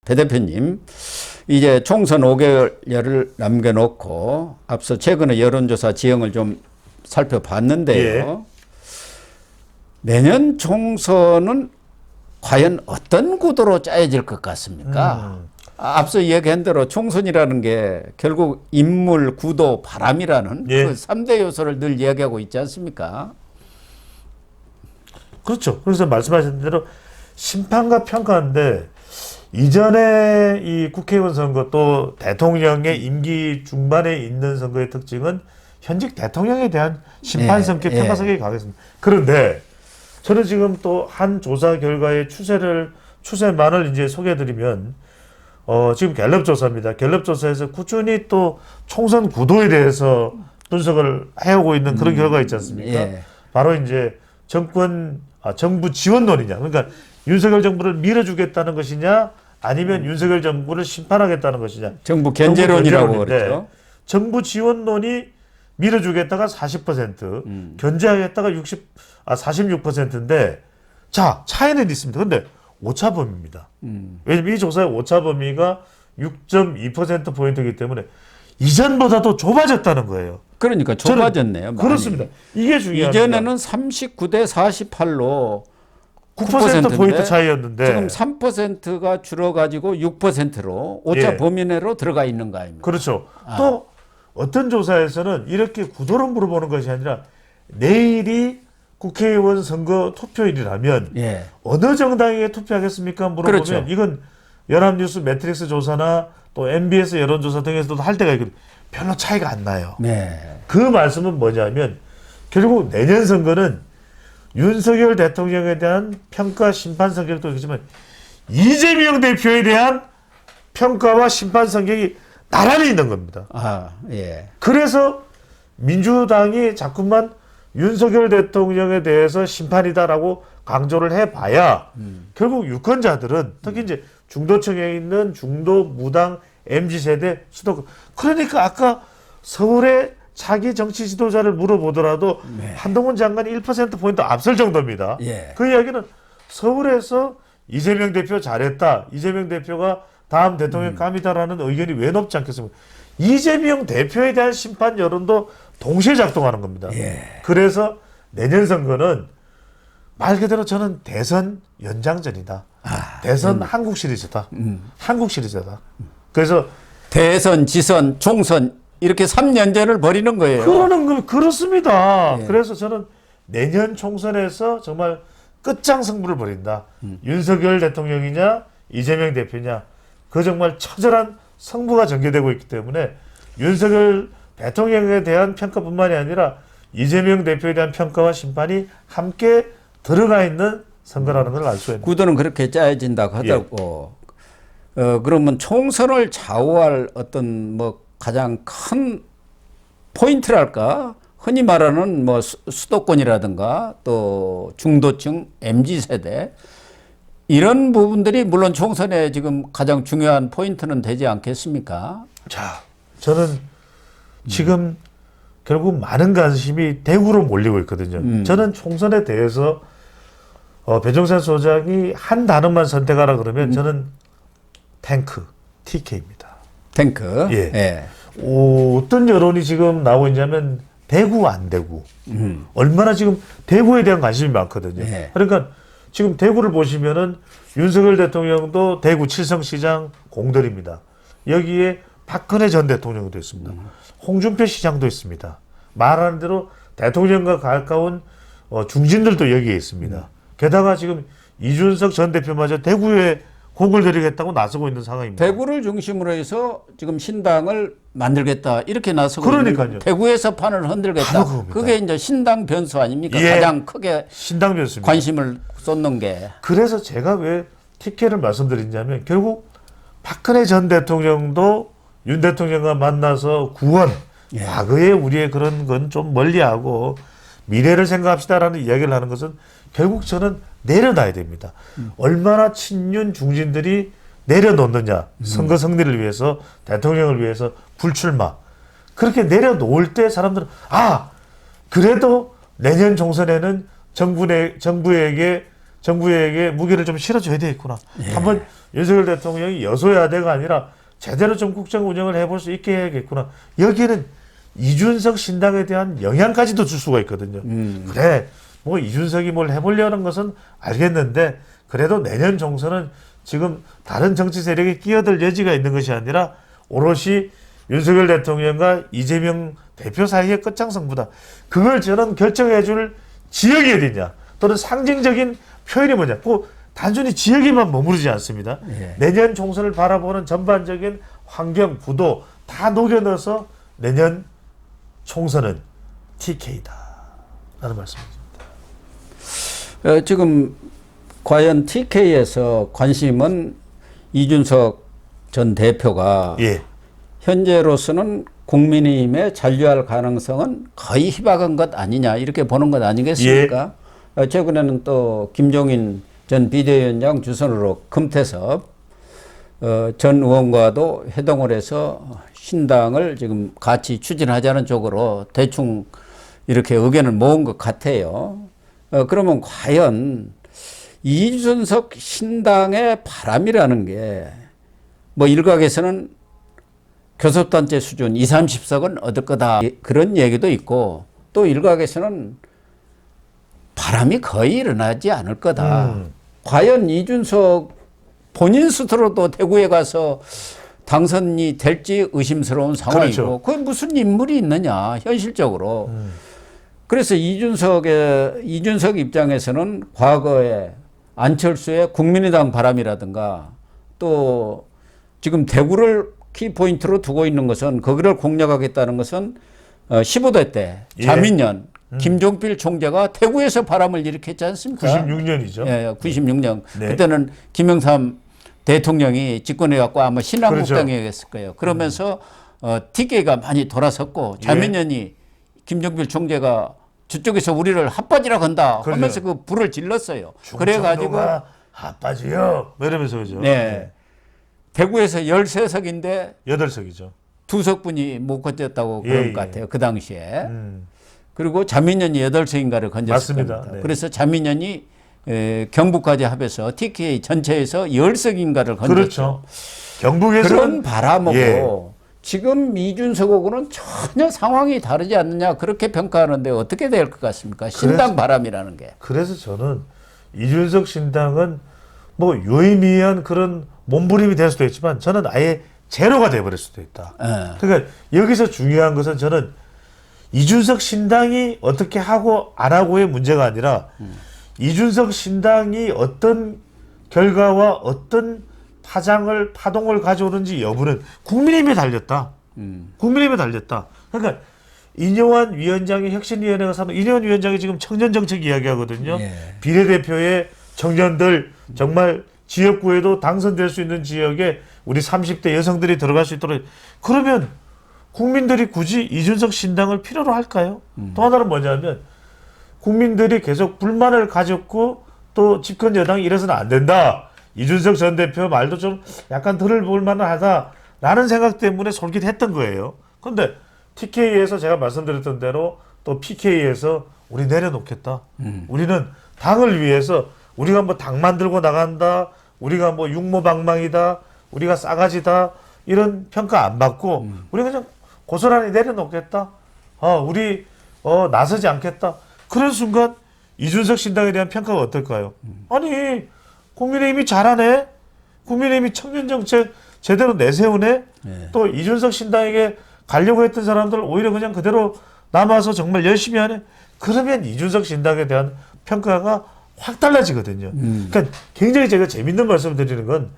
배 대표님, 이제 총선 5개월을 남겨놓고 앞서 최근에 여론조사 지형을 좀 살펴봤는데요. 예. 내년 총선은 과연 어떤 구도로 짜여질 것 같습니까? 앞서 얘기한 대로 총선이라는 게 결국 인물, 구도, 바람이라는 예. 그 3대 요소를 늘 이야기하고 있지 않습니까? 그렇죠. 그래서 말씀하신 대로 심판과 평가인데 이전에 이 국회의원 선거 또 대통령의 임기 중반에 있는 선거의 특징은 현직 대통령에 대한 심판 성격, 평가 성격이 강했습니다. 그런데 저는 지금 또 한 조사 결과의 추세만을 이제 소개해드리면 지금 갤럽 조사입니다. 갤럽 조사에서 꾸준히 또 총선 구도에 대해서 분석을 해오고 있는 그런 결과가 있지 않습니까? 예. 바로 이제 정부 지원론이냐. 그러니까 윤석열 정부를 밀어주겠다는 것이냐, 아니면 윤석열 정부를 심판하겠다는 것이냐. 정부 견제론이라고 견제론인데 그랬죠. 정부 지원론이 밀어주겠다가 40%, 견제하겠다가 46%인데, 자, 차이는 있습니다. 근데 오차 범위입니다. 왜냐면 이 조사의 오차 범위가 6.2%포인트이기 때문에 이전보다도 좁아졌다는 거예요. 그러니까 좁아졌네요. 많이. 그렇습니다. 이게 중요합니다. 이전에는 39대 48로 9%포인트 차이였는데 지금 3%가 줄어가지고 6%로 오차 예. 범위 내로 들어가 있는 거 아닙니까? 그렇죠. 또 어떤 조사에서는 이렇게 구도로 물어보는 것이 아니라 내일이 국회의원 선거 투표일이라면 예. 어느 정당에게 투표하겠습니까? 물어보면 그렇죠. 이건 연합뉴스 매트릭스 조사나 또 MBS 여론조사 등에서도 할 때가 있거든요. 별로 차이가 안 나요. 네. 그 말씀은 뭐냐면 결국 내년 선거는 윤석열 대통령에 대한 평가 심판 성격도 있지만 이재명 대표에 대한 평가와 심판 성격이 나란히 있는 겁니다. 아, 예. 그래서 민주당이 자꾸만 윤석열 대통령에 대해서 심판이다라고 강조를 해봐야 결국 유권자들은 특히 이제 중도층에 있는 중도 무당 MZ세대 수도권, 그러니까 아까 서울의 차기 정치 지도자를 물어보더라도 한동훈 장관이 1%포인트 앞설 정도입니다. 예. 그 이야기는 서울에서 이재명 대표 잘했다, 이재명 대표가 다음 대통령 감이다라는 의견이 왜 높지 않겠습니까? 이재명 대표에 대한 심판 여론도 동시에 작동하는 겁니다. 예. 그래서 내년 선거는 말 그대로 저는 대선 연장전이다. 대선 한국 시리즈다. 한국 시리즈다. 그래서 대선, 지선, 총선 이렇게 3년전을 벌이는 거예요. 그렇습니다. 예. 그래서 저는 내년 총선에서 정말 끝장승부를 벌인다. 윤석열 대통령이냐 이재명 대표냐, 그 정말 처절한 승부가 전개되고 있기 때문에 윤석열 대통령에 대한 평가뿐만이 아니라 이재명 대표에 대한 평가와 심판이 함께 들어가 있는 선거라는 걸 알 수 있는. 구도는 그렇게 짜여진다고 하더라고. 그러면 총선을 좌우할 어떤 뭐 가장 큰 포인트랄까? 흔히 말하는 뭐 수도권이라든가 또 중도층, MZ세대 이런 부분들이 물론 총선에 지금 가장 중요한 포인트는 되지 않겠습니까? 자, 저는 지금 결국 많은 관심이 대구로 몰리고 있거든요. 저는 총선에 대해서 배종찬 소장이 한 단어만 선택하라 그러면 저는 탱크, TK입니다. 탱크. 예. 예. 어떤 여론이 지금 나오고 있냐면 대구 안 대구. 얼마나 지금 대구에 대한 관심이 많거든요. 예. 그러니까 지금 대구를 보시면은 윤석열 대통령도 대구 칠성시장 공들입니다. 여기에 박근혜 전 대통령도 있습니다. 홍준표 시장도 있습니다. 말하는 대로 대통령과 가까운 중진들도 여기에 있습니다. 게다가 지금 이준석 전 대표마저 대구에 공을 들이겠다고 나서고 있는 상황입니다. 대구를 중심으로 해서 지금 신당을 만들겠다 이렇게 나서고 그러니까요. 있는 대구에서 판을 흔들겠다. 바로 그겁니다. 그게 이제 신당 변수 아닙니까? 예. 가장 크게 신당 변수입니다. 관심을 쏟는 게. 그래서 제가 왜 TK를 말씀드리냐면 결국 박근혜 전 대통령도 윤 대통령과 만나서 구원, 예. 과거에 우리의 그런 건 좀 멀리하고 미래를 생각합시다라는 이야기를 하는 것은 결국 저는 내려놔야 됩니다. 얼마나 친윤 중진들이 내려놓느냐. 선거 승리를 위해서, 대통령을 위해서 불출마. 그렇게 내려놓을 때 사람들은 그래도 내년 총선에는 정부에게 정부에게 무게를 좀 실어줘야 되겠구나. 한번 윤석열 대통령이 여소야대가 아니라 제대로 좀 국정 운영을 해볼 수 있게 해야겠구나. 여기에는 이준석 신당에 대한 영향까지도 줄 수가 있거든요. 그래, 뭐 이준석이 뭘 해보려는 것은 알겠는데 그래도 내년 총선은 지금 다른 정치 세력이 끼어들 여지가 있는 것이 아니라 오롯이 윤석열 대통령과 이재명 대표 사이의 끝장승부다. 그걸 저는 결정해줄 지역이 어디냐 또는 상징적인 표현이 뭐냐. 꼭 단순히 지역에만 머무르지 않습니다. 내년 총선을 바라보는 전반적인 환경, 구도 다 녹여넣어서 내년 총선은 TK다 라는 말씀입니다. 지금 과연 TK에서 관심은 이준석 전 대표가 예. 현재로서는 국민의힘에 잔류할 가능성은 거의 희박한 것 아니냐 이렇게 보는 것 아니겠습니까? 최근에는 또 김종인 전 비대위원장 주선으로 금태섭 전 의원과도 회동을 해서 신당을 지금 같이 추진하자는 쪽으로 대충 이렇게 의견을 모은 것 같아요. 그러면 과연 이준석 신당의 바람이라는 게 뭐 일각에서는 교섭단체 수준 20, 30석은 얻을 거다 그런 얘기도 있고 또 일각에서는 바람이 거의 일어나지 않을 거다. 과연 이준석 본인 스스로도 대구에 가서 당선이 될지 의심스러운 상황이고 그렇죠. 그게 무슨 인물이 있느냐 현실적으로. 그래서 이준석 입장에서는 과거에 안철수의 국민의당 바람이라든가 또 지금 대구를 키포인트로 두고 있는 것은 거기를 공략하겠다는 것은 15대 때 자민련 김종필 총재가 대구에서 바람을 일으켰지 않습니까? 96년이죠. 예, 96년. 네. 그때는 김영삼 대통령이 집권해 갖고 아마 신한국당이었을 거예요. 그러면서 TK가 많이 돌아섰고 자민련이 김종필 총재가 저쪽에서 우리를 핫바지라 건다 하면서 그 불을 질렀어요. 그래가지고 핫바지요. 뭐 이러면서 그죠. 네. 대구에서 13석인데 8석이죠. 2석분이 못 거쳤다고 그런 것 같아요. 그 당시에. 그리고 자민련이 8석인가를 건졌을 맞습니다. 겁니다. 네. 그래서 자민련이 경북까지 합해서 TK 전체에서 10석인가를 건졌죠. 그렇죠. 경북에서 그런 바람하고 지금 이준석하고는 전혀 상황이 다르지 않느냐 그렇게 평가하는데 어떻게 될 것 같습니까? 신당 바람이라는 게. 그래서 저는 이준석 신당은 뭐 유의미한 그런 몸부림이 될 수도 있지만 저는 아예 제로가 돼버릴 수도 있다. 그러니까 여기서 중요한 것은 저는 이준석 신당이 어떻게 하고 안 하고의 문제가 아니라 이준석 신당이 어떤 결과와 어떤 파동을 가져오는지 여부는 국민의힘에 달렸다. 국민의힘에 달렸다. 그러니까 이뇨한 위원장의 혁신위원회가 사는 이뇨한 위원장이 지금 청년정책 이야기하거든요. 비례대표의 청년들 정말 지역구에도 당선될 수 있는 지역에 우리 30대 여성들이 들어갈 수 있도록 그러면 국민들이 굳이 이준석 신당을 필요로 할까요? 또 하나는 뭐냐면 국민들이 계속 불만을 가졌고 또 집권 여당이 이래서는 안 된다. 이준석 전 대표 말도 좀 약간 들을 만하다라는 생각 때문에 솔깃했던 거예요. 그런데 TK에서 제가 말씀드렸던 대로 또 PK에서 우리 내려놓겠다. 우리는 당을 위해서 우리가 뭐 당 만들고 나간다. 우리가 뭐 육모방망이다. 우리가 싸가지다. 이런 평가 안 받고 우리 그냥 고스란히 내려놓겠다. 우리 나서지 않겠다. 그런 순간 이준석 신당에 대한 평가가 어떨까요? 아니 국민의힘이 잘하네. 국민의힘이 청년정책 제대로 내세우네. 또 이준석 신당에게 가려고 했던 사람들 오히려 그냥 그대로 남아서 정말 열심히 하네. 그러면 이준석 신당에 대한 평가가 확 달라지거든요. 그러니까 굉장히 제가 재밌는 말씀을 드리는 건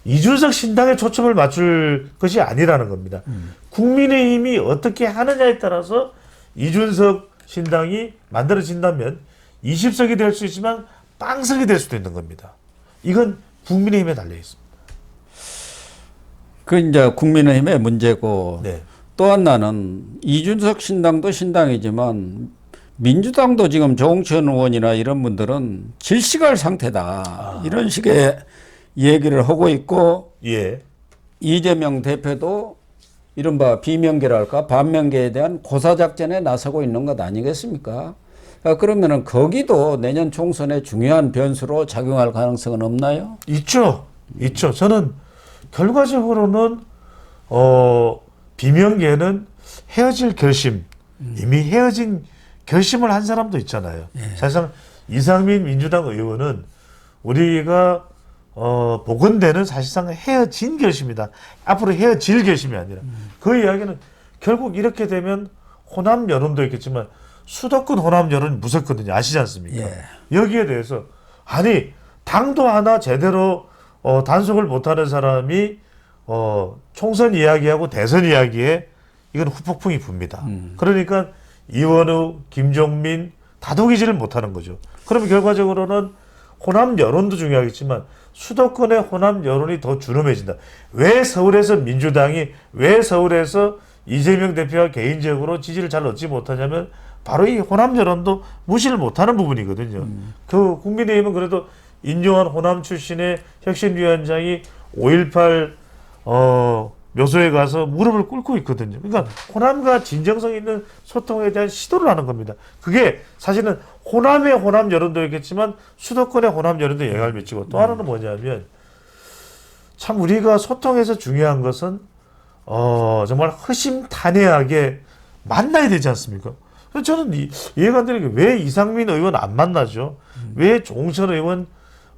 이준석 신당에 초점을 맞출 것이 아니라는 겁니다. 국민의힘이 어떻게 하느냐에 따라서 이준석 신당이 만들어진다면 20석이 될 수 있지만 빵석이 될 수도 있는 겁니다. 이건 국민의힘에 달려 있습니다. 그 이제 국민의힘의 문제고 네. 또 하나는 이준석 신당도 신당이지만 민주당도 지금 조홍천 의원이나 이런 분들은 질식할 상태다. 이런 식의 얘기를 하고 있고 이재명 대표도 이른바 비명계랄까 반명계에 대한 고사작전에 나서고 있는 것 아니겠습니까? 그러면은 거기도 내년 총선에 중요한 변수로 작용할 가능성은 없나요? 있죠. 있죠. 저는 결과적으로는 비명계는 헤어질 결심, 이미 헤어진 결심을 한 사람도 있잖아요. 사실상 이상민 민주당 의원은 우리가 복원되는 사실상 헤어진 결심이다. 앞으로 헤어질 결심이 아니라 그 이야기는 결국 이렇게 되면 호남 여론도 있겠지만 수도권 호남 여론이 무섭거든요. 아시지 않습니까? 여기에 대해서 아니 당도 하나 제대로 단속을 못하는 사람이 총선 이야기하고 대선 이야기에 이건 후폭풍이 붑니다. 그러니까 이원우, 김종민 다독이지를 못하는 거죠. 그러면 결과적으로는 호남 여론도 중요하겠지만 수도권의 호남 여론이 더 주름해진다. 왜 서울에서 민주당이 왜 서울에서 이재명 대표가 개인적으로 지지를 잘 얻지 못하냐면 바로 이 호남 여론도 무시를 못하는 부분이거든요. 그 국민의힘은 그래도 인요한 호남 출신의 혁신위원장이 5.18 묘소에 가서 무릎을 꿇고 있거든요. 그러니까 호남과 진정성 있는 소통에 대한 시도를 하는 겁니다. 그게 사실은 호남의 호남 여론도 있겠지만 수도권의 호남 여론도 영향을 미치고 또 하나는 뭐냐면 참 우리가 소통에서 중요한 것은 정말 허심탄회하게 만나야 되지 않습니까? 그래서 저는 이해가 안 되는 게 왜 이상민 의원 안 만나죠? 왜 종천 의원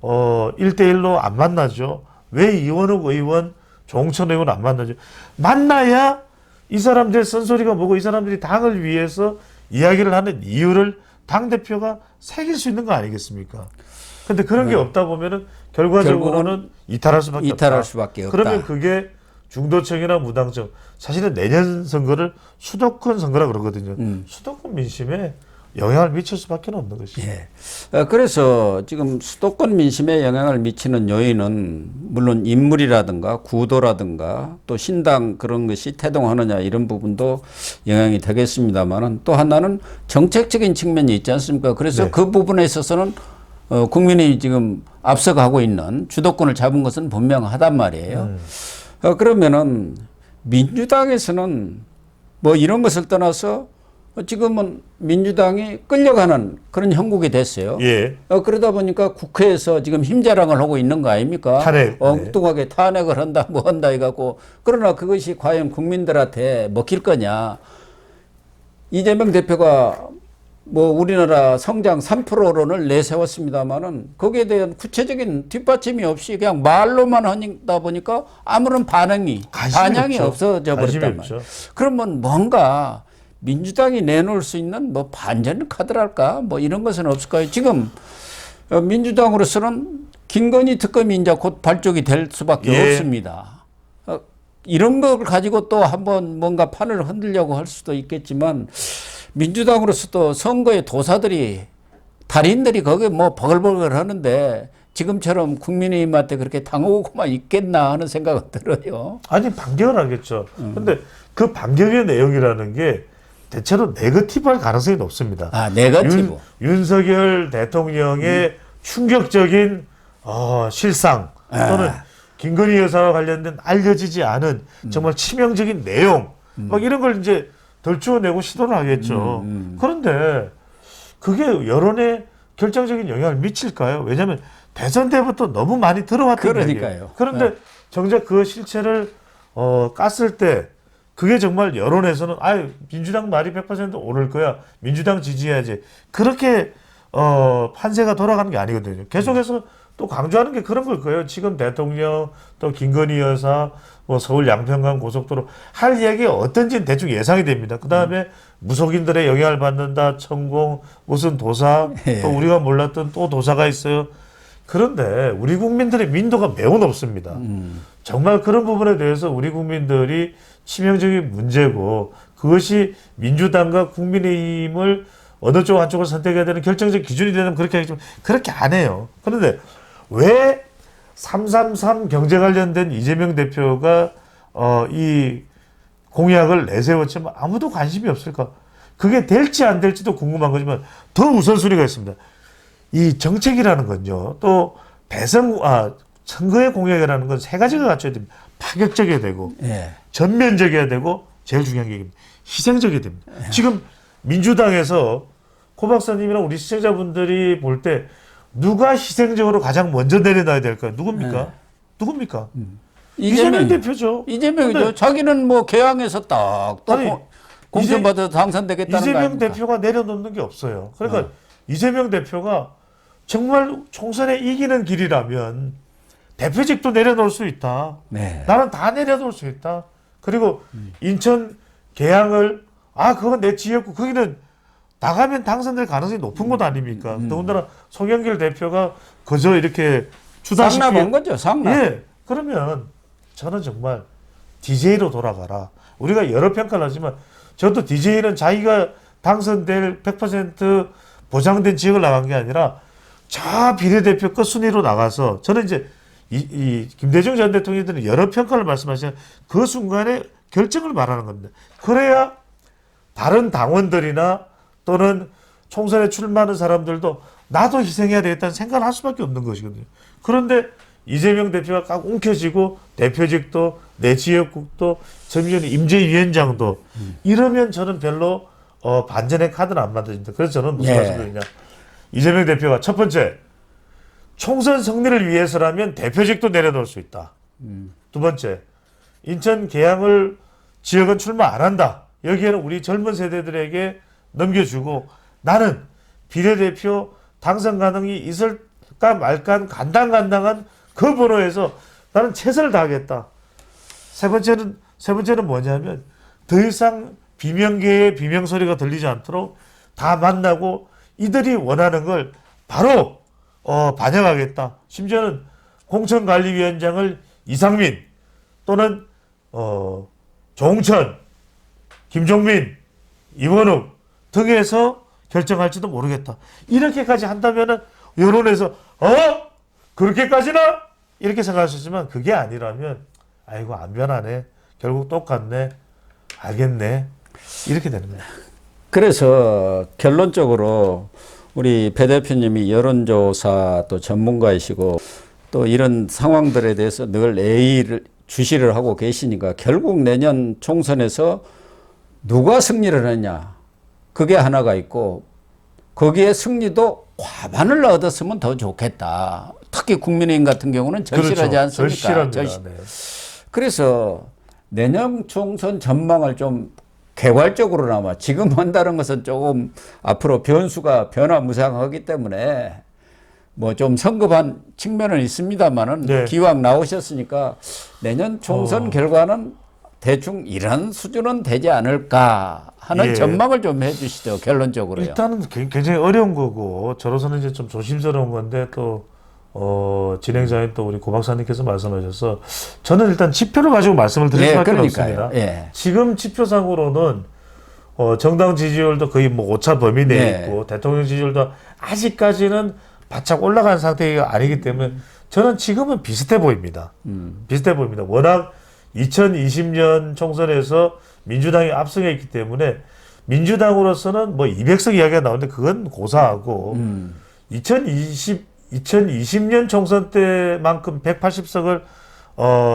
1대1로 안 만나죠? 왜 이원욱 의원, 종천 의원 안 만나죠? 만나야 이 사람들 쓴소리가 뭐고 이 사람들이 당을 위해서 이야기를 하는 이유를 당대표가 새길 수 있는 거 아니겠습니까? 근데 그런 게 없다 보면은 결과적으로는 이탈할 수밖에 없다. 그러면 그게 중도층이나 무당층 사실은 내년 선거를 수도권 선거라 그러거든요. 수도권 민심에 영향을 미칠 수밖에 없는 것이죠. 그래서 지금 수도권 민심에 영향을 미치는 요인은 물론 인물이라든가 구도라든가 또 신당 그런 것이 태동하느냐 이런 부분도 영향이 되겠습니다만은 또 하나는 정책적인 측면이 있지 않습니까? 그래서 그 부분에 있어서는 국민이 지금 앞서가고 있는 주도권을 잡은 것은 분명하단 말이에요. 그러면은 민주당에서는 뭐 이런 것을 떠나서 지금은 민주당이 끌려가는 그런 형국이 됐어요. 그러다 보니까 국회에서 지금 힘자랑을 하고 있는 거 아닙니까? 탄핵. 엉뚱하게 탄핵을 한다, 뭐 한다 해갖고. 그러나 그것이 과연 국민들한테 먹힐 거냐. 이재명 대표가 뭐 우리나라 성장 3%론을 내세웠습니다만은 거기에 대한 구체적인 뒷받침이 없이 그냥 말로만 하다 보니까 아무런 반향이 없어져 버렸단 말이에요. 그러면 뭔가 민주당이 내놓을 수 있는 뭐 반전 카드랄까 뭐 이런 것은 없을까요? 지금 민주당으로서는 김건희 특검이 이제 곧 발족이 될 수밖에 없습니다. 이런 걸 가지고 또 한번 뭔가 판을 흔들려고 할 수도 있겠지만 민주당으로서도 선거의 도사들이 달인들이 거기에 뭐 버글버글 하는데 지금처럼 국민의힘한테 그렇게 당하고만 있겠나 하는 생각은 들어요. 아니 반격을 하겠죠. 근데 그 반격의 내용이라는 게 대체로 네거티브할 가능성이 높습니다. 네거티브. 윤석열 대통령의 충격적인 실상 또는 김건희 여사와 관련된 알려지지 않은 정말 치명적인 내용 막 이런 걸 이제 덜추어내고 시도를 하겠죠. 그런데 그게 여론에 결정적인 영향을 미칠까요? 왜냐하면 대선 때부터 너무 많이 들어왔던 그러니까요. 그런데 정작 그 실체를 깠을 때 그게 정말 여론에서는 민주당 말이 100% 오를 거야. 민주당 지지해야지. 그렇게 판세가 돌아가는 게 아니거든요. 계속해서 또 강조하는 게 그런 걸 거예요. 지금 대통령 또 김건희 여사 뭐 서울 양평강 고속도로 할 이야기가 어떤지는 대충 예상이 됩니다. 그다음에 무속인들의 영향을 받는다. 천공 무슨 도사 또 우리가 몰랐던 또 도사가 있어요. 그런데 우리 국민들의 민도가 매우 높습니다. 정말 그런 부분에 대해서 우리 국민들이 치명적인 문제고 그것이 민주당과 국민의힘을 어느 쪽 한쪽을 선택해야 되는 결정적 기준이 되면 그렇게 하겠지만 그렇게 안 해요. 그런데 왜 333 경제 관련된 이재명 대표가 이 공약을 내세웠지만 아무도 관심이 없을까? 그게 될지 안 될지도 궁금한 거지만 더 우선순위가 있습니다. 이 정책이라는 건요. 또 선거의 공약이라는 건 세 가지가 갖춰야 됩니다. 파격적이어야 되고 전면적이어야 되고 제일 중요한 게 희생적이어야 됩니다. 지금 민주당에서 고 박사님이랑 우리 시청자분들이 볼 때 누가 희생적으로 가장 먼저 내려놔야 될까요? 누굽니까? 네. 누굽니까? 이재명 대표죠. 이재명이죠. 근데 자기는 뭐 개항에서 딱또 아니, 공천받아 당선되겠다는 거 이재명 아닙니까? 대표가 내려놓는 게 없어요. 그러니까 이재명 대표가 정말 총선에 이기는 길이라면 대표직도 내려놓을 수 있다. 네. 나는 다 내려놓을 수 있다. 그리고 인천 계양을 그건 내 지역구 거기는 나가면 당선될 가능성이 높은 곳 아닙니까? 더군다나 송영길 대표가 그저 이렇게 주다시피 상납한 거죠. 상납. 예. 그러면 저는 정말 DJ로 돌아가라. 우리가 여러 평가를 하지만 저도 DJ는 자기가 당선될 100% 보장된 지역을 나간 게 아니라 저 비례대표 끝순위로 나가서 저는 이제 이 김대중 전 대통령들은 여러 평가를 말씀하시는 그 순간에 결정을 말하는 겁니다. 그래야 다른 당원들이나 또는 총선에 출마하는 사람들도 나도 희생해야 되겠다는 생각을 할 수밖에 없는 것이거든요. 그런데 이재명 대표가 꽉 움켜쥐고 대표직도 내 지역국도 전면 임재위원장도 이러면 저는 별로 반전의 카드는 안 만들어진다. 그래서 저는 무슨 말씀드리냐. 이재명 대표가 첫 번째 총선 승리를 위해서라면 대표직도 내려놓을 수 있다. 두 번째 인천 계양을 지역은 출마 안 한다. 여기에는 우리 젊은 세대들에게 넘겨주고 나는 비례대표 당선 가능이 있을까 말까 간당간당한 그 번호에서 나는 최선을 다하겠다. 세 번째는 뭐냐면 더 이상 비명계의 비명소리가 들리지 않도록 다 만나고 이들이 원하는 걸 바로 반영하겠다. 심지어는 공천관리위원장을 이상민 또는 조홍천, 김종민, 이원욱 등에서 결정할지도 모르겠다. 이렇게까지 한다면은 여론에서 그렇게까지나 이렇게 생각할 수 있지만 그게 아니라면 아이고 안 변하네. 결국 똑같네. 알겠네. 이렇게 되는 거예요. 그래서 결론적으로 우리 배 대표님이 여론조사 또 전문가이시고 또 이런 상황들에 대해서 늘 주시를 하고 계시니까 결국 내년 총선에서 누가 승리를 하냐 그게 하나가 있고 거기에 승리도 과반을 얻었으면 더 좋겠다. 특히 국민의힘 같은 경우는 절실하지 그렇죠. 않습니까? 절실합니다. 네. 그래서 내년 총선 전망을 좀 개괄적으로나마 지금 한다는 것은 조금 앞으로 변화무쌍하기 때문에 뭐 좀 성급한 측면은 있습니다만은 네. 기왕 나오셨으니까 내년 총선 결과는 대충 이런 수준은 되지 않을까 하는 전망을 좀 해주시죠. 결론적으로요. 일단은 굉장히 어려운 거고 저로서는 이제 좀 조심스러운 건데 또 진행자인 또 우리 고 박사님께서 말씀하셔서 저는 일단 지표를 가지고 말씀을 드릴 수밖에 없습니다. 지금 지표상으로는 정당 지지율도 거의 뭐 오차 범위 내에 있고 대통령 지지율도 아직까지는 바짝 올라간 상태가 아니기 때문에 저는 지금은 비슷해 보입니다. 비슷해 보입니다. 워낙 2020년 총선에서 민주당이 압승해 있기 때문에 민주당으로서는 뭐 200석 이야기가 나오는데 그건 고사하고 2020년 총선 때만큼 180석을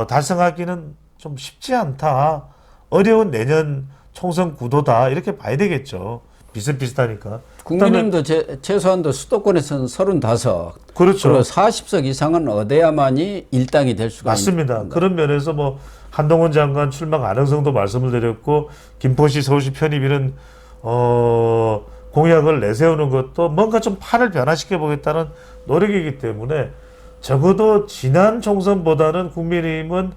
달성하기는 좀 쉽지 않다. 어려운 내년 총선 구도다. 이렇게 봐야 되겠죠. 비슷비슷하니까. 국민의힘도 최소한도 수도권에서는 35. 그렇죠. 그리고 40석 이상은 얻어야만이 일당이 될 수가 맞습니다. 있습니다. 그런 면에서 뭐 한동훈 장관 출마 가능성도 말씀을 드렸고 김포시 서울시 편입이는 공약을 내세우는 것도 뭔가 좀 판을 변화시켜 보겠다는 노력이기 때문에 적어도 지난 총선보다는 국민의힘은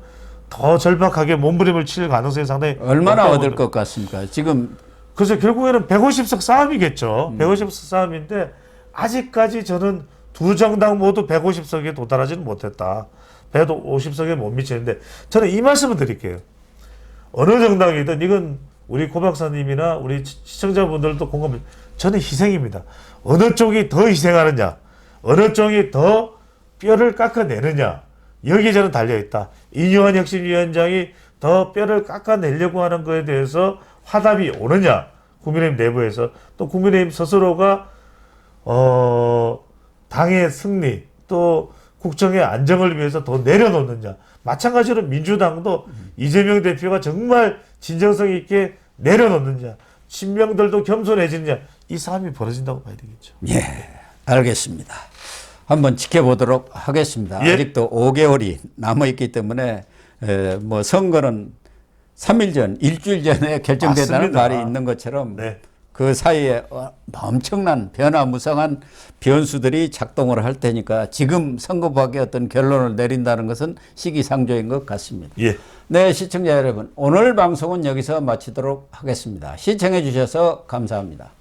더 절박하게 몸부림을 칠 가능성이 상당히 얼마나 높다고 얻을 것 같습니까? 지금 그래서 결국에는 150석 싸움이겠죠. 150석 싸움인데 아직까지 저는 두 정당 모두 150석에 도달하지는 못했다. 150석에 못 미치는데 저는 이 말씀을 드릴게요. 어느 정당이든 이건 우리 고 박사님이나 우리 시청자분들도 공감해. 저는 희생입니다. 어느 쪽이 더 희생하느냐, 어느 쪽이 더 뼈를 깎아내느냐 여기에 저는 달려있다. 이뇨한 혁신위원장이 더 뼈를 깎아내려고 하는 거에 대해서 화답이 오느냐, 국민의힘 내부에서 또 국민의힘 스스로가 당의 승리 또 국정의 안정을 위해서 더 내려놓느냐. 마찬가지로 민주당도 이재명 대표가 정말 진정성 있게 내려놓느냐, 친명들도 겸손해지느냐 이 싸움이 벌어진다고 봐야 되겠죠. 예, 알겠습니다. 한번 지켜보도록 하겠습니다. 예. 아직도 5개월이 남아있기 때문에 뭐 선거는 3일 전, 일주일 전에 결정된다는 맞습니다. 말이 있는 것처럼 네. 그 사이에 엄청난 변화무쌍한 변수들이 작동을 할 테니까 지금 선거법에 어떤 결론을 내린다는 것은 시기상조인 것 같습니다. 예. 네, 시청자 여러분, 오늘 방송은 여기서 마치도록 하겠습니다. 시청해 주셔서 감사합니다.